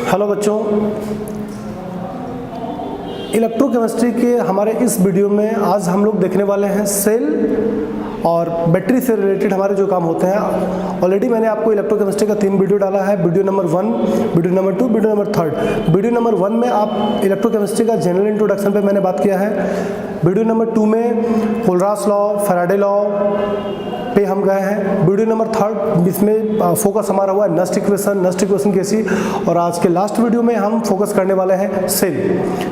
Hello बच्चों, electrochemistry के हमारे इस वीडियो में आज हम लोग देखने वाले हैं सेल और बैटरी से रिलेटेड हमारे जो काम होते हैं। ऑलरेडी मैंने आपको इलेक्ट्रोकेमिस्ट्री का 3 वीडियो डाला है, video number 1, video number 2, video number 3। Video number 1 में आप इलेक्ट्रोकेमिस्ट्री का जनरल इंट्रोडक्शन पे मैंने बात किया है। वीडियो नंबर 2 में कोलरास लॉ, फैराडे लॉ पे हम गए हैं। वीडियो नंबर 3 इसमें फोकस हमारा हुआ नस्ट इक्वेशन कैसी, और आज के लास्ट वीडियो में हम फोकस करने वाले हैं सेल,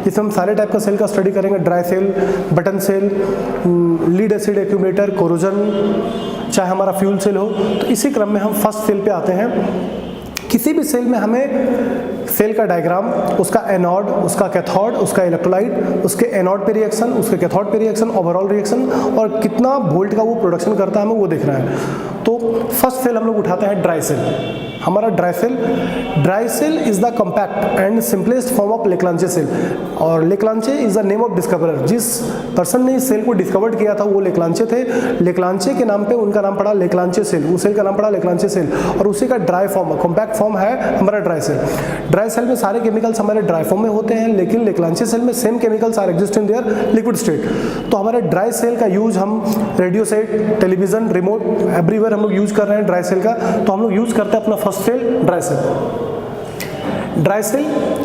जिसमें हम सारे टाइप का सेल का स्टडी करेंगे। Dry cell, button cell, lead acid accumulator, corrosion, चाहे हमारा फ्यूल सेल हो। तो इसी क्रम में हम फर्स्ट सेल पे आते हैं। किसी भी सेल में हमें सेल का डायग्राम, उसका एनोड, उसका कैथोड, उसका इलेक्ट्रोलाइट, उसके एनोड पे रिएक्शन, उसके कैथोड पे रिएक्शन, ओवरऑल रिएक्शन और कितना वोल्ट का वो प्रोडक्शन करता है हमें वो देखना है। तो फर्स्ट सेल हम लोग उठाते हैं ड्राई सेल। हमारा dry cell is the compact and simplest form of Leclanche cell, और Leclanche is the name of discoverer. जिस पर्सन ने इस सेल को डिस्कवर्ड किया था वो लेक्लांचे थे। लेक्लांचे के नाम पे उनका नाम पड़ा लेक्लांचे सेल, उस सेल का नाम पड़ा लेक्लांचे सेल, और उसी का ड्राई फॉर्म, कॉम्पैक्ट फॉर्म है हमारा ड्राई सेल। ड्राई सेल में सारे केमिकल्स हमारे ड्राई फॉर्म में होते हैं, लेकिन लेक्लांचे सेल में same chemicals are exist in their liquid state. तो हमारे ड्राई सेल का यूज हम radio set, television, remote, everywhere हम लोग यूज कर रहे हैं ड्राई सेल का। तो हम लोग यूज करते हैं अपना first cell dry cell. Dry cell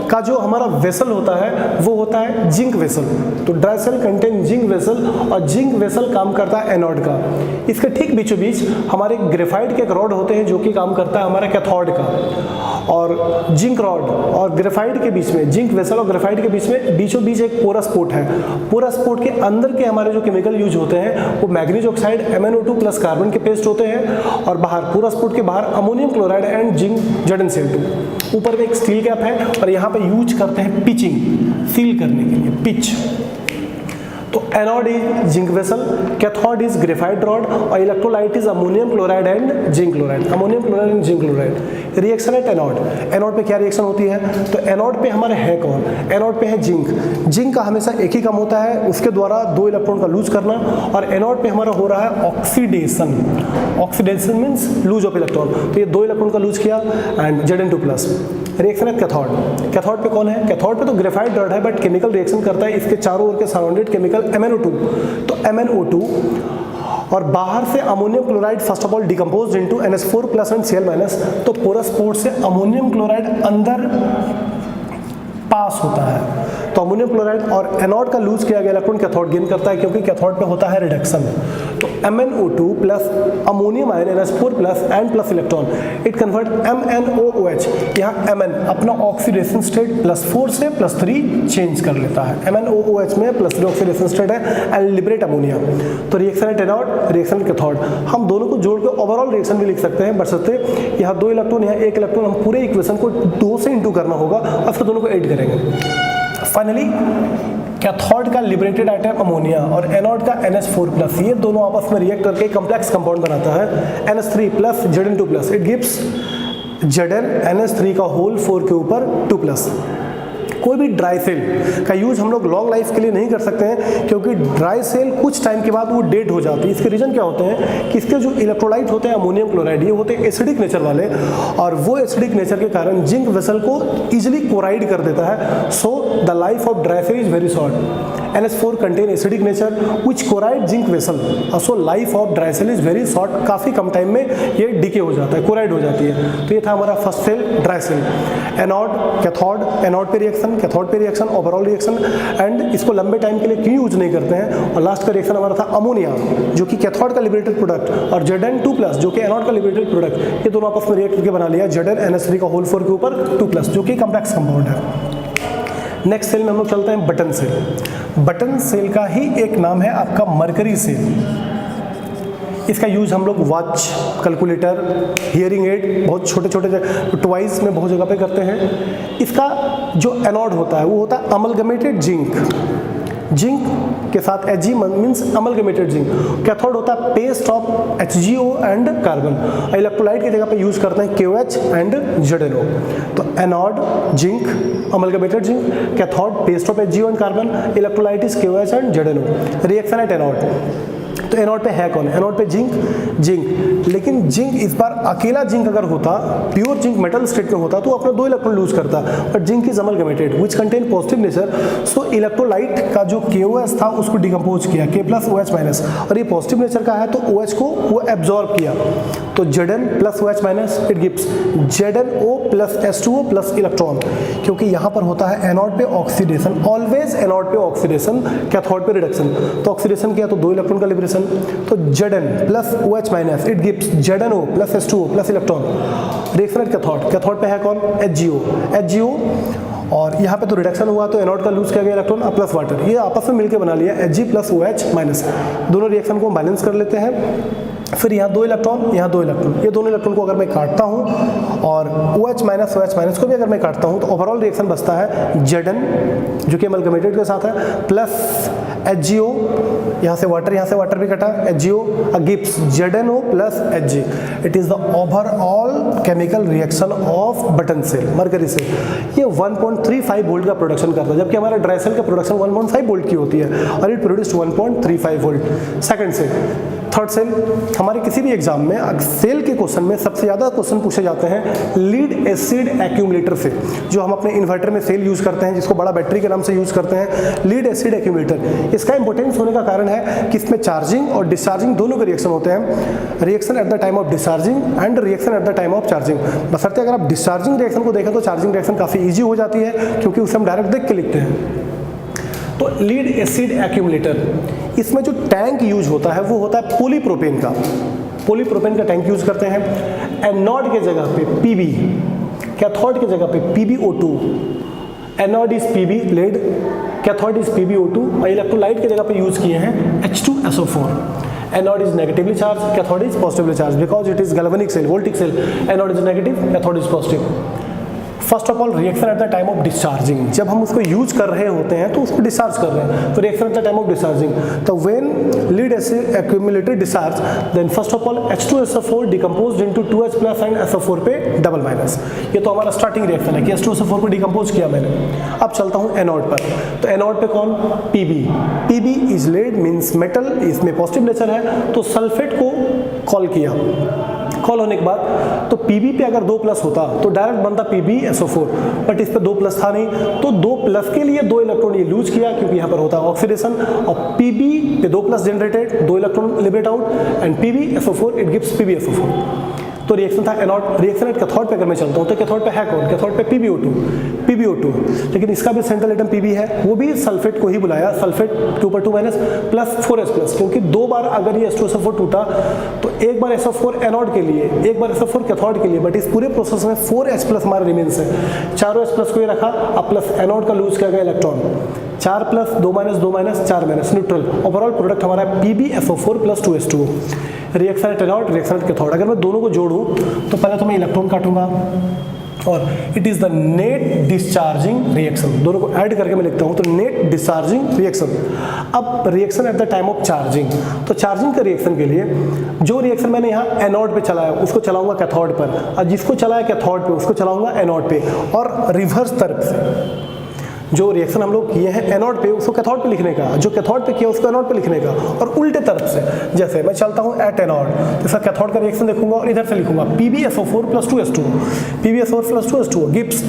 का जो हमारा वेसल होता है वो होता है जिंक वेसल। तो dry cell contain zinc vessel, और जिंक वेसल काम करता है एनोड का। इसके ठीक बीचों बीच हमारे ग्रेफाइट के एक रॉड होते हैं जो कि काम करता है हमारे कैथोड का। और जिंक रॉड और ग्रेफाइट के बीच में, जिंक वेसल और ग्रेफाइट के बीच में बीचों बीच एक पोरस पोर्ट है। पोरस पोर्ट के अंदर के हमारे जो केमिकल यूज होते हैं वो manganese oxide MnO2 plus carbon के पेस्ट होते हैं, और बाहर पोरस पोर्ट के बाहर ammonium chloride and zinc ZnCl2। ऊपर में एक स्टील कैप है, और यहाँ पे यूज करते हैं पिचिंग, सील करने के लिए पिच। तो anode is zinc vessel, cathode is graphite rod, और electrolyte is ammonium chloride and zinc chloride. Ammonium chloride and zinc chloride reaction at anode. एनोड पे क्या रिएक्शन होती है? तो एनोड पे हमारे है कौन? एनोड पे है जिंक। जिंक का हमेशा एक ही काम होता है, उसके द्वारा 2 इलेक्ट्रॉन का लूज करना, और एनोड पे हमारा हो रहा है oxidation. Oxidation means lose of electron. तो ये 2 इलेक्ट्रॉन का लूज किया एंड Zn2+। रिएक्शन है कैथोड। कैथोड पे कौन है? कैथोड पे तो ग्रेफाइट रॉड है, बट केमिकल रिएक्शन करता है इसके चारों ओर के सराउंडेड केमिकल MnO2। तो MnO2 और बाहर से ammonium chloride first of all decompose into NH4+ and Cl-। तो पोरस पोर्ट से अमोनियम क्लोराइड अंदर पास होता है। तो अमोनियम क्लोराइड और एनोड का लूज किया गया इलेक्ट्रॉन कैथोड गेन करता है, क्योंकि कैथोड पे होता है रिडक्शन। तो MnO2 plus ammonium ion NH4+ and plus electron, it convert MnOOH। यहाँ Mn अपना ऑक्सीडेशन स्टेट +4 से +3 चेंज कर लेता है। MnOOH में +3 ऑक्सीडेशन स्टेट है एंड लिबरेट अमोनिया। तो reaction at anode, reaction cathode, हम दोनों को जोड़ के ओवरऑल रिएक्शन भी लिख सकते हैं। बशर्ते यहाँ 2 इलेक्ट्रॉन, यहाँ 1 इलेक्ट्रॉन, हम पूरे इक्वेशन को 2 से इंटू करना होगा और फिर दोनों को ऐड करेंगे। फाइनली कैथोड का लिबरेटेड आइटम अमोनिया और एनोड का NH4+, ये दोनों आपस में रिएक्ट करके कंप्लेक्स कंपाउंड बनाता है NH3+ Zn2+। It gives ZnNH3 का होल 4 के ऊपर 2+। कोई भी ड्राई सेल का यूज हम लोग लॉन्ग लाइफ के लिए नहीं कर सकते हैं, क्योंकि ड्राई सेल कुछ टाइम के बाद वो डेड हो जाती है। इसके रीजन क्या होते हैं कि इसके जो इलेक्ट्रोलाइट होते हैं अमोनियम क्लोराइड, ये होते हैं एसिडिक नेचर वाले, और वो एसिडिक नेचर के कारण जिंक वेसल को इजिली कोराइड कर देता है। So the life of dry cell is very short. NH4 contain acidic nature which corrode zinc vessel, so life of dry cell is very short. काफ़ी कम time में ये डिके हो जाता है, कोराइड हो जाती है। तो ये था हमारा first cell dry cell. Anode, cathode, anode पे रिएक्शन, कैथोड पे रिएक्शन, ओवरऑल रिएक्शन, एंड इसको लंबे टाइम के लिए क्यों यूज नहीं करते हैं। और लास्ट का रिएक्शन हमारा था अमोनिया, जो कि कैथोड का लिबरेटेड प्रोडक्ट, और Zn2+, जो कि एनोड का लिबरेटेड प्रोडक्ट। ये दोनों आपस में रिएक्ट करके बना लिया ZnNH3 का होल 4 के ऊपर 2+, जो कि कॉम्प्लेक्स कंपाउंड है। नेक्स्ट सेल में हम लोग चलते हैं बटन सेल। बटन सेल का ही एक नाम है आपका मरकरी सेल। इसका यूज हम लोग वॉच, कैलकुलेटर, हियरिंग एड, बहुत छोटे छोटे टॉयज में बहुत जगह पे करते हैं। इसका जो एनोड होता है वो होता है अमलगमेटेड जिंक। जिंक के साथ Ag means amalgamated zinc. Cathode होता है paste of HgO and carbon. Electrolyte की जगह पे यूज करते हैं KOH एंड ZnO। तो anode zinc, amalgamated zinc, cathode paste of HgO and carbon, electrolyte is KOH and ZnO। Reaction at anode, तो anode पे है कौन? एनोड पे जिंक। लेकिन जिंक इस बार अकेला जिंक अगर होता, प्योर जिंक मेटल स्टेट में होता तो अपना 2 इलेक्ट्रॉन लूज करता, but zinc is amalgamated which contain positive nature, so electrolyte का जो KOH था उसको डिकम्पोज किया, K प्लस OH माइनस, और ये पॉजिटिव नेचर का है तो OH को वो एब्जॉर्ब किया, तो Zn plus OH minus it gives ZnO plus H2O plus electron, क्योंकि यहाँ पर होता है एनोड पे ऑक्सीडेशन, ऑलवेज एनोड पे ऑक्सीडेशन, कैथोड पे रिडक्शन, तो ऑक्सीडेशन किया तो 2 इलेक्ट्रॉन का लिबरेशन, तो Zn plus OH minus it gives ZnO plus H2O plus electron. Reaction at cathode, cathode पे है कौन? HgO, और यहाँ पे तो रिडक्शन हुआ तो एनोड का लूज किया गया इलेक्ट्रॉन प्लस वाटर, ये आपस में मिलकर बना लिया Hg प्लस OH माइनस। दोनों रिएक्शन को बैलेंस कर लेते हैं। फिर यहाँ 2 इलेक्ट्रॉन, यहाँ 2 इलेक्ट्रॉन, ये दोनों इलेक्ट्रॉन को अगर मैं काटता हूँ और OH माइनस को भी अगर मैं काटता हूँ तो ओवरऑल रिएक्शन बचता है Zn जो कि अमलगमेटेड के साथ है प्लस HgO, यहाँ से वाटर भी कटा, HgO gives ZnO plus Hg। It is the overall chemical reaction of button cell, mercury cell. ये 1.35 वोल्ट का प्रोडक्शन करता है, जबकि हमारा ड्राई सेल का प्रोडक्शन 1.5 वोल्ट की होती है और it produced 1.35 volt. Second cell, third cell, हमारे किसी भी एग्जाम में सेल के क्वेश्चन में सबसे ज़्यादा क्वेश्चन पूछे जाते हैं लीड एसिड एक्यूमुलेटर से, जो हम अपने इन्वर्टर में सेल यूज़ करते हैं, जिसको बड़ा बैटरी के नाम से यूज़ करते हैं, लीड एसिड एक्यूमुलेटर। इसका इंपॉर्टेंस होने का कारण है कि इसमें चार्जिंग और डिस्चार्जिंग दोनों के रिएक्शन होते हैं, reaction at the time of discharging and reaction at the time of charging. बशर्ते अगर आप डिस्चार्जिंग रिएक्शन को देखें तो चार्जिंग रिएक्शन काफ़ी ईजी हो जाती है, क्योंकि उसे हम डायरेक्ट देख के लिखते हैं। तो लीड एसिड एक्यूमुलेटर, इसमें जो टैंक यूज होता है वो होता है पॉलीप्रोपेन का, पॉलीप्रोपेन का टैंक यूज करते हैं। एनोड के जगह पे Pb, कैथोड के जगह पे PbO2, anode is Pb lead, cathode is PbO2, और इलेक्ट्रोलाइट के जगह पे यूज किए हैं H2SO4। Anode is negatively charge, cathode is positively charge, because it is galvanic cell, voltaic cell. Anode is negative, cathode is positive. First of all reaction at the time of discharging, जब हम उसको use कर रहे होते हैं तो उसको discharge कर रहे हैं, तो reaction at the time of discharging, तो when lead acid accumulated discharge, then first of all H2SO4 decomposed into 2H plus and SO4 पे डबल माइनस। ये तो हमारा स्टार्टिंग रिएक्शन है कि H2SO4 को डिकम्पोज किया मैंने। अब चलता हूँ एनोड पर, तो एनोड पे कौन? Pb is lead means metal, इसमें पॉजिटिव नेचर है, तो सल्फेट को कॉल किया, कॉल होने के बाद तो Pb पे अगर 2 प्लस होता तो डायरेक्ट बनता PbSO4, बट इस पे 2 प्लस था नहीं, तो 2 प्लस के लिए 2 इलेक्ट्रॉन ये लूज किया, क्योंकि यहाँ पर होता है ऑक्सीडेशन, और Pb पे 2 plus generated, 2 electron liberate out, and PbSO4 it gives PbSO4। तो रिएक्शन था एनोड। रिएक्शन एट कैथोड पे अगर मैं चलता हूँ तो कैथोड पे है कौन? कैथोड पे PbO2, लेकिन इसका भी सेंट्रल एटम Pb है, वो भी सल्फेट को ही बुलाया, सल्फेट के ऊपर 2 माइनस प्लस 4H प्लस, क्योंकि 2 बार अगर ये H2SO4 टूटा तो एक बार SO4 एनोड के लिए, एक बार SO4 कैथोड के लिए, बट इस पूरे प्रोसेस में 4H प्लस हमारा रिमेन्स है। चारों H प्लस को ये रखा, अब प्लस एनोड का लूज किया गया electron, 4 plus 2 minus 4 minus neutral, overall product हमारा PbSO4 plus 2H2O। Reaction at anode, reaction at cathode, अगर मैं दोनों को जोड़ूं तो पहले तो मैं इलेक्ट्रॉन काटूंगा, और it is the net discharging reaction, दोनों को ऐड करके मैं लिखता हूं, तो नेट डिस्चार्जिंग रिएक्शन। अब reaction at the time of charging, तो चार्जिंग का रिएक्शन के लिए जो रिएक्शन मैंने यहाँ एनोड पे चलाया उसको चलाऊंगा कैथोड पर, और जिसको चलाया कैथोड पे उसको चलाऊंगा एनोड पे, और रिवर्स तरफ से जो रिएक्शन हम लोग किए हैं एनोड पे उसको कैथोड पे लिखने का, जो कैथोड पे किया उसको एनोड पे लिखने का, और उल्टे तरफ से जैसे मैं चलता हूँ एट एनोड, तो इसका कैथोड का रिएक्शन देखूंगा और इधर से लिखूंगा PbSO4 plus 2H2, PbSO4 plus 2H2 gives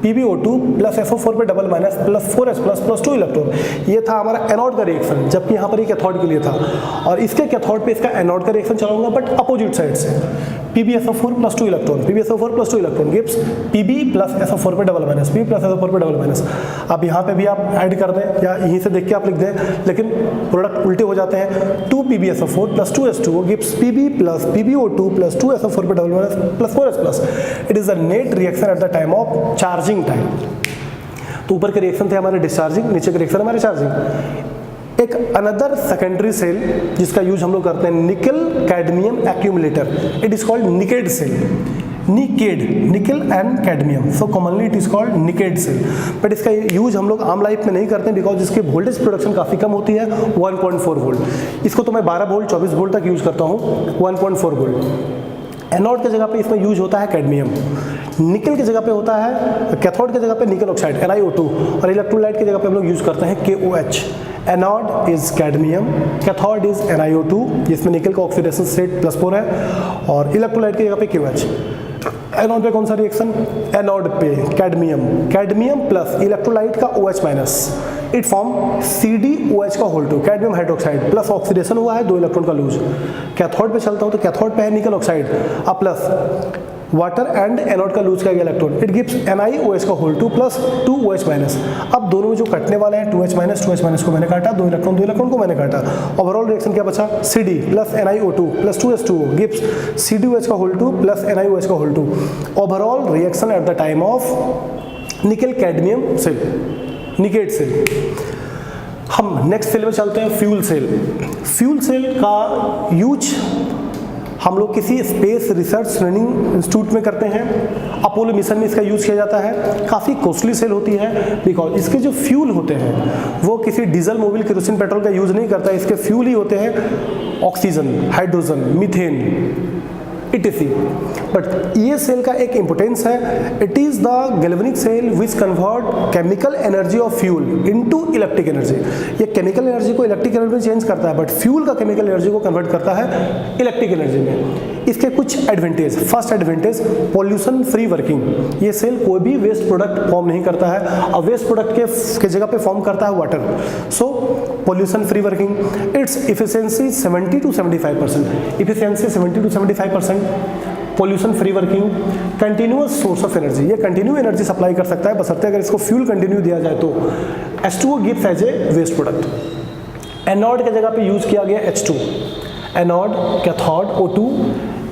PbO2 plus SO4 पे double minus plus 4H plus 2 electron. ये था हमारा एनोड का रिएक्शन, जबकि यहाँ पर ये कैथोड के लिए था, और इसके कैथोड पे इसका एनोड का रिएक्शन चलाऊंगा बट अपोजिट साइड से, PbSO4 plus 2 electron, PbSO4 plus 2 electron gives Pb plus SO4 पे double minus, P plus SO4 पे डबल माइनस। अब यहाँ पे भी आप ऐड कर दें या यहीं से देख के आप लिख दें, लेकिन प्रोडक्ट उल्टे हो जाते हैं। 2PbSO4 plus 2H2O gives Pb plus PbO2 plus 2SO4 पे double minus plus 4H plus. It is the net reaction at the time of charging time. तो ऊपर के रिएक्शन थे हमारे डिस्चार्जिंग, नीचे के रिएक्शन हमारे चार्जिंग। एक अनदर सेकेंडरी सेल जिसका यूज हम लोग करते हैं nickel cadmium accumulator, it is called nicad cell, nickel and cadmium, so commonly it is called nicad cell. But इसका यूज हम लोग आम लाइफ में नहीं करते हैं बिकॉज इसकी वोल्टेज प्रोडक्शन काफ़ी कम होती है, 1.4 वोल्ट। इसको तो मैं 12 वोल्ट 24 वोल्ट तक यूज करता हूँ, 1.4 वोल्ट। एनोड की जगह पे इसमें यूज होता है कैडमियम, निकल की जगह पे होता है, कैथोड की जगह पे निकल ऑक्साइड NiO2, और इलेक्ट्रोलाइट की जगह पे हम लोग यूज करते हैं KOH। Anode is cadmium, cathode is NiO2 जिसमें निकल का ऑक्सीडेशन स्टेट +4 है, और इलेक्ट्रोलाइट की जगह पे KOH। एनोड पे कौन सा रिएक्शन, एनोड पे कैडमियम प्लस इलेक्ट्रोलाइट का OH minus, it form CdOH का whole 2, cadmium hydroxide plus oxidation हुआ है 2 इलेक्ट्रॉन का लूज। कैथोड पे चलता हूँ तो कैथोड पे है निकल ऑक्साइड अब प्लस वाटर एंड एनोड का लूज का इलेक्ट्रॉन, इट गिव्स NiOH का होल 2 प्लस 2OH माइनस। अब दोनों में जो कटने वाले हैं 2H माइनस को मैंने काटा, 2 इलेक्ट्रॉन को मैंने काटा, ओवरऑल रिएक्शन क्या बचा, CD plus NiO2 plus 2H2O gives CdOH का होल 2 प्लस NiOH का whole 2। Overall reaction at the time of nickel cadmium cell, निकेट सेल। हम नेक्स्ट सेल में चलते हैं, फ्यूल सेल। फ्यूल सेल का यूज हम लोग किसी स्पेस रिसर्च ट्रेनिंग इंस्टीट्यूट में करते हैं, अपोलो मिशन में इसका यूज़ किया जाता है। काफ़ी कॉस्टली सेल होती है बिकॉज इसके जो फ्यूल होते हैं वो किसी डीजल, मोबिल, केरोसिन, पेट्रोल का यूज़ नहीं करता है। इसके फ्यूल ही होते हैं oxygen, hydrogen, methane etc। But ये सेल का एक इंपोर्टेंस है, it is the galvanic cell which convert chemical energy of fuel into electric energy. ये केमिकल एनर्जी को इलेक्ट्रिक एनर्जी में चेंज करता है, बट फ्यूल का केमिकल एनर्जी को कन्वर्ट करता है इलेक्ट्रिक एनर्जी में। इसके कुछ advantage, first advantage pollution free working. ये सेल कोई भी वेस्ट प्रोडक्ट फॉर्म नहीं करता है, और वेस्ट प्रोडक्ट के जगह पे फॉर्म करता है water. So pollution free working. It's efficiency 70 to 75%, efficiency 70 to 75%। Pollution free working, continuous source of energy, ये कंटिन्यू एनर्जी सप्लाई कर सकता है बशर्ते अगर इसको फ्यूल कंटिन्यू दिया जाए तो। H2O gives as a waste product. Anode की जगह पे यूज किया गया H2, anode, cathode O2,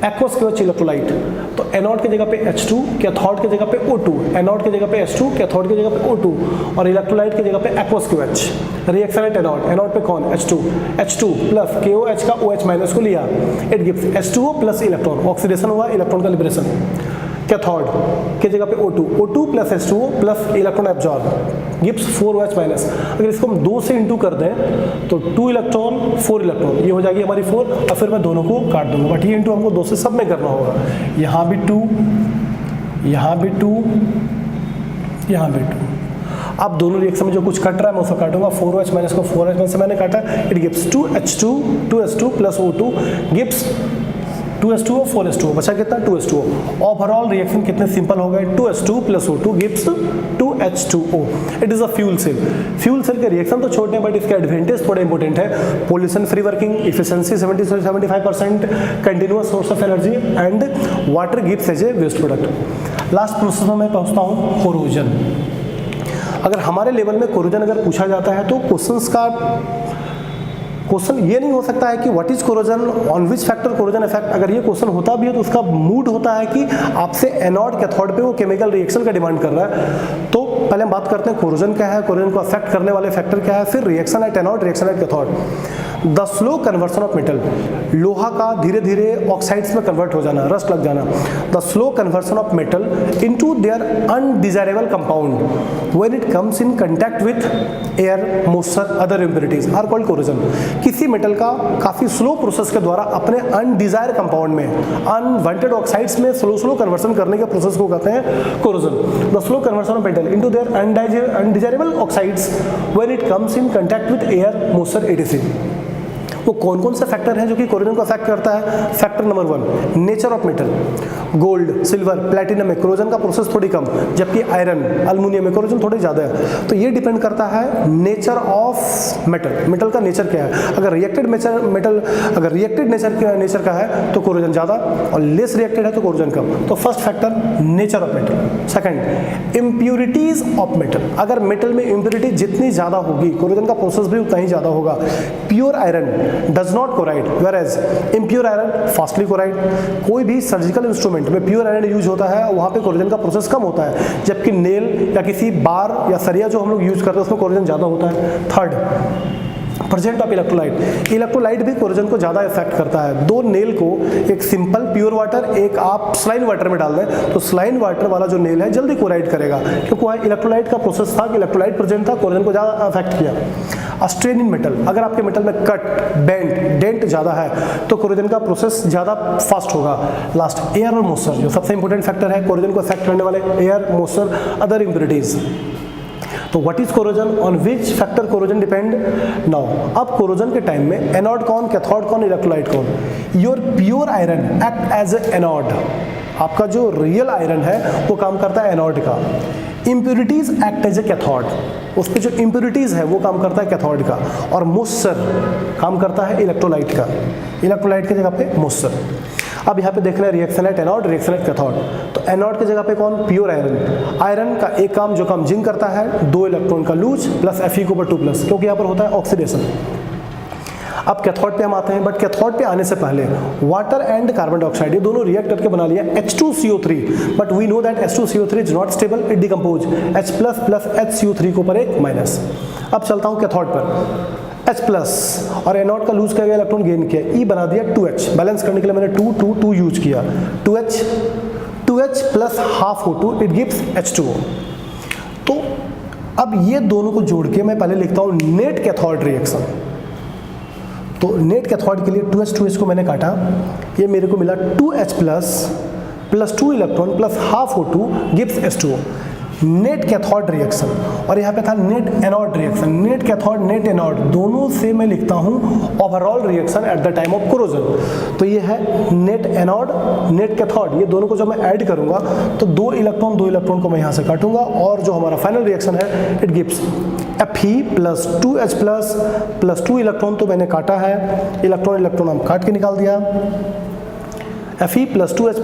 aqueous KOH electrolyte. तो एनोड की जगह पे H2, कैथोड की जगह पे O2, एनोड की जगह पे H2, कैथोड की जगह पे O2, और इलेक्ट्रोलाइट की जगह पे aqueous KOH। Reaction at anode, एनोड पे कौन, H2 प्लस KOH का OH माइनस को लिया, it gives H2O plus electron, oxidation हुआ, इलेक्ट्रॉन का लिबरेशन। कैथोड की जगह पे O2 plus H2O plus electron absorb gives 4OH minus. अगर इसको हम 2 से इंटू कर दें तो 2 इलेक्ट्रॉन 4 इलेक्ट्रॉन, ये हो जाएगी हमारी 4, और फिर मैं दोनों को काट दूंगा, बट ये इंटू हमको 2 से सब में करना होगा। यहाँ भी 2, यहाँ भी 2, यहाँ भी 2। अब दोनों रिएक्शन में जो कुछ कट रहा है मैं उसको काटूंगा, 4OH माइनस को 4OH माइनस से मैंने काटा, it gives 2H2 plus O2 gives 2H2O 4H2O, बचा कितना 2H2O। ओवरऑल रिएक्शन कितने सिंपल हो गए, 2H2 plus O2 gives 2H2O। It is a fuel cell. Fuel cell के रिएक्शन तो छोटे हैं बट इसके एडवांटेज थोड़े इंपॉर्टेंट है। पॉल्यूशन फ्री वर्किंग, इफिशियंसी 70 से 75%, continuous source of energy, and water gives as a waste product. Last process में मैं पहुंचता हूँ कोरोजन। अगर हमारे लेवल में कोरोजन अगर पूछा जाता है तो क्वेश्चन ये नहीं हो सकता है कि what is corrosion, on which factor corrosion effect. अगर ये क्वेश्चन होता भी है तो उसका मूड होता है कि आपसे एनोड कैथोड पे वो केमिकल रिएक्शन का डिमांड कर रहा है। तो पहले हम बात करते हैं कोरोजन क्या है, कोरोजन को अफेक्ट करने वाले फैक्टर क्या है, फिर reaction at anode, reaction at cathode. The slow conversion of metal, लोहा का धीरे धीरे ऑक्साइड्स में कन्वर्ट हो जाना, रस्ट लग जाना। The slow conversion of metal into their undesirable compound when it comes in contact with air, moisture, other impurities are called corrosion. किसी मेटल का काफी स्लो प्रोसेस के द्वारा अपने अनडिजायर कंपाउंड में, अनवांटेड ऑक्साइड्स में स्लो कन्वर्सन करने के प्रोसेस को कहते हैं corrosion. The slow conversion of metal into their undesirable oxides when it comes in contact with air, moisture etc। वो कौन कौन से फैक्टर हैं जो कि कोरोजन को अफेक्ट करता है। Factor number 1, nature of metal. Gold, silver, platinum में कोरोजन का प्रोसेस थोड़ी कम, जबकि आयरन, अल्युमिनियम में कोरोजन थोड़ी ज़्यादा है। तो ये डिपेंड करता है नेचर ऑफ मेटल, मेटल का नेचर क्या है। अगर रिएक्टेड मेटल अगर रिएक्टेड नेचर का है तो कोरोजन ज़्यादा, और लेस रिएक्टेड है तो कोरोजन कम। तो first factor nature of metal. Second, impurities of metal. अगर मेटल में इम्प्योरिटी जितनी ज़्यादा होगी कोरोजन का प्रोसेस भी उतना ही ज़्यादा होगा। Pure iron does not corrode, whereas impure iron fastly corrode। कोई भी सर्जिकल इंस्ट्रूमेंट में प्योर आयरन यूज होता है, वहाँ पे कोरोजन का प्रोसेस कम होता है, जबकि नेल या किसी बार या सरिया जो हम लोग यूज करते हैं उसमें कोरोजन ज़्यादा होता है। Third, present of electrolyte, electrolyte भी कोरोजन को ज़्यादा इफेक्ट करता है। दो नेल को एक सिंपल प्योर वाटर, एक आप स्लाइन वाटर में डाल दें तो स्लाइन वाटर वाला जो नेल है जल्दी कोराइड करेगा, क्योंकि वहाँ इलेक्ट्रोलाइट का प्रोसेस था कि इलेक्ट्रोलाइट प्रेजेंट था, कोरोजन को ज़्यादा अफेक्ट किया। स्ट्रेन इन मेटल, अगर आपके मेटल में कट, बेंट, डेंट ज़्यादा है तो कोरोजन का प्रोसेस ज़्यादा फास्ट होगा। लास्ट एयर और मॉइस्चर, जो सबसे इंपॉर्टेंट फैक्टर है कोरोजन को अफेक्ट करने वाले, एयर, मॉइस्चर, अदर इम्प्योरिटीज। तो what is corrosion, on which factor corrosion depend now. अब कोरोजन के टाइम में एनोड कौन, कैथोड कौन, इलेक्ट्रोलाइट कौन। Your pure iron act as a anode, आपका जो रियल आयरन है वो काम करता है एनोड का। Impurities act as a cathode, उस पर जो इम्प्योरिटीज है वो काम करता है कैथोड का। और मॉइस्चर काम करता है इलेक्ट्रोलाइट का, इलेक्ट्रोलाइट की जगह पे मॉइस्चर। अब यहाँ पे देखना है रिएक्शन है एनोड, रिएक्शन है कैथोड। तो एनोड की जगह पे कौन, प्योर आयरन। आयरन का एक काम जो काम जिंक करता है, 2 इलेक्ट्रॉन का लूज प्लस Fe2+, क्योंकि यहाँ पर होता है ऑक्सीडेशन। अब कैथोड पे हम आते हैं, बट कैथोड पे आने से पहले वाटर एंड कार्बन डाइऑक्साइड ये दोनों रिएक्ट करके बना लिया H2CO3, but we know that H2CO3 is not stable, it decompose H+ plus HCO3 के ऊपर एक माइनस। अब चलता हूँ कैथोड पर, H+ और एनोड का लूज किया, इलेक्ट्रॉन गेन किया, E बना दिया 2H, बैलेंस करने के लिए मैंने 2 यूज किया, 2H plus half O2 it gives H2O। तो अब ये दोनों को जोड़ के मैं पहले लिखता हूँ नेट कैथोड रिएक्शन। तो नेट कैथोड के लिए 2H को मैंने काटा, ये मेरे को मिला 2H plus 2 electron plus half O2 gives H2O, net cathode reaction. और यहाँ पे था net anode reaction, net cathode net anode दोनों से मैं लिखता हूँ overall reaction at the time of corrosion. तो ये है नेट एनोड नेट कैथोड, ये दोनों को जब मैं ऐड करूंगा तो 2 इलेक्ट्रॉन को मैं यहाँ से काटूंगा और जो हमारा फाइनल रिएक्शन है it gives Fe plus 2H plus 2 electron तो मैंने काटा है, इलेक्ट्रॉन हम काट के निकाल दिया, Fe plus 2H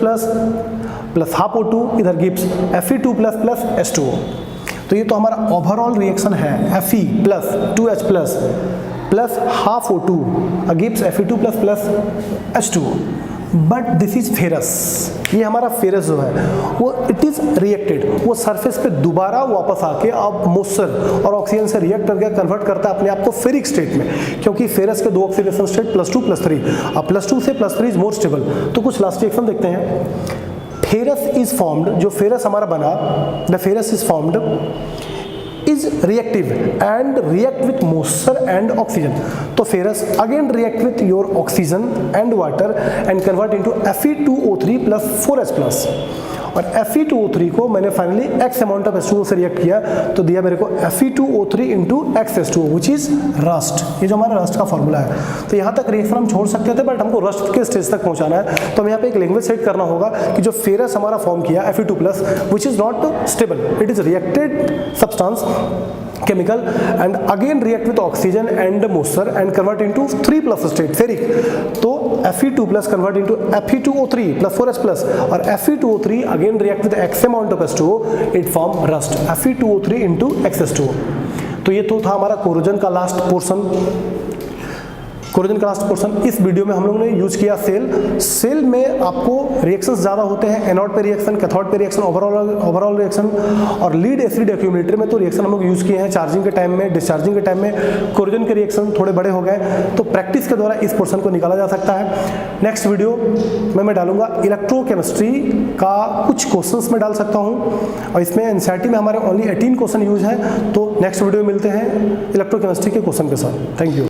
plus half O2 इधर गिव्स Fe2+ H2O। तो ये तो हमारा ओवरऑल रिएक्शन है, Fe plus 2H plus half O2 gives Fe2+ H2O। But this is ferrous, ये हमारा फेरस जो है वो इट इज रिएक्टेड, वो सरफेस पे दोबारा वापस आके अब मॉइस्चर और ऑक्सीजन से रिएक्ट करके कन्वर्ट करता है अपने आप को फेरिक स्टेट में, क्योंकि फेरस के 2 ऑक्सीडेशन स्टेट +2 +3, अब +2 से +3 इज मोर स्टेबल। तो कुछ लास्ट रिएक्शन देखते हैं। फेरस इज फॉर्म्ड, जो फेरस हमारा बना, the ferrous is formed is reactive and react with moisture and oxygen. तो ferrous again react with your oxygen and water and convert into Fe2O3 plus 4H+, और Fe2O3 को मैंने finally X amount of H2O से react किया तो दिया मेरे को Fe2O3 into X H2O which is rust. ये जो हमारा रस्ट का फॉर्मूला है। तो यहाँ तक रिएक्शन हम छोड़ सकते थे, बट हमको रस्ट के स्टेज तक पहुँचाना है तो हमें यहाँ पे एक लैंग्वेज सेट करना होगा कि जो फेरस हमारा फॉर्म किया Fe2+ which is not stable, it is reacted substance chemical and again react with oxygen and moisture and convert into 3+ state ferric। तो Fe2+ convert into Fe2O3 plus 4H+ और Fe2O3 again react with X amount of H2O, it form rust, Fe2O3 into XH2O। तो ये तो था हमारा corrosion का last portion. इस video में हम लोगों ने यूज किया सेल में आपको रिएक्शंस ज़्यादा होते हैं, एनोड पे रिएक्शन, कैथोड पे रिएक्शन, ओवरऑल रिएक्शन, और लीड एसिड एक्यूमुलेटर में तो रिएक्शन हम लोग यूज किए हैं चार्जिंग के टाइम में, डिस्चार्जिंग के टाइम में। कोरोजन के रिएक्शन थोड़े बड़े हो गए तो प्रैक्टिस के द्वारा इस पोर्शन को निकाला जा सकता है। नेक्स्ट वीडियो में मैं डालूंगा इलेक्ट्रोकेमिस्ट्री का कुछ क्वेश्चंस में डाल सकता हूँ, और इसमें एनसीईआरटी में हमारे ओनली 18 क्वेश्चन यूज हैं। तो नेक्स्ट वीडियो में मिलते हैं इलेक्ट्रोकेमिस्ट्री के क्वेश्चन के साथ। Thank you.